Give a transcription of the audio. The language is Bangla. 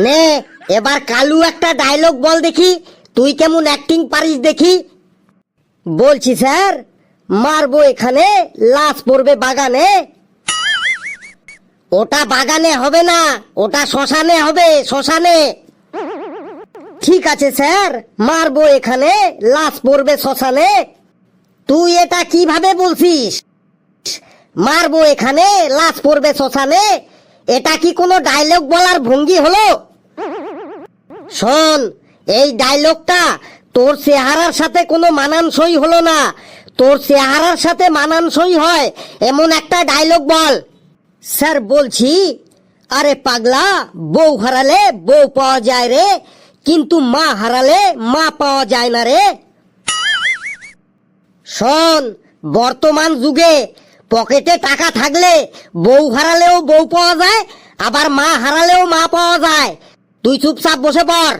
নে এবার কালু একটা ডায়লগ বল দেখি, তুই কেমন অ্যাক্টিং পারিস দেখি। বলছি স্যার, মারবো এখানে, লাশ পড়বে বাগানে। ওটা বাগানে হবে না, ওটা শ্মশানে হবে, শ্মশানে। ঠিক আছে স্যার, মারবো এখানে, লাশ পড়বে শ্মশানে। তুই এটা কিভাবে বলছিস? মারবো এখানে, লাশ পড়বে শ্মশানে, এটা কি কোনো ডায়লগ বলার ভঙ্গি হলো? শোন, এই ডায়লগটা তোর চেহারার সাথে কোনো মানানসই হলো না। তোর চেহারার সাথে মানানসই হয় এমন একটা ডায়লগ বল। স্যার বলছি, আরে পাগলা, বউ হারালে বউ পাওয়া যায় রে, কিন্তু মা হারালে মা পাওয়া যায় না রে। শোন, বর্তমান যুগে পকেটে টাকা থাকলে বউ হারালেও বউ পাওয়া যায়, আবার মা হারালেও মা পাওয়া যায়। তুই চুপচাপ বসে পড়।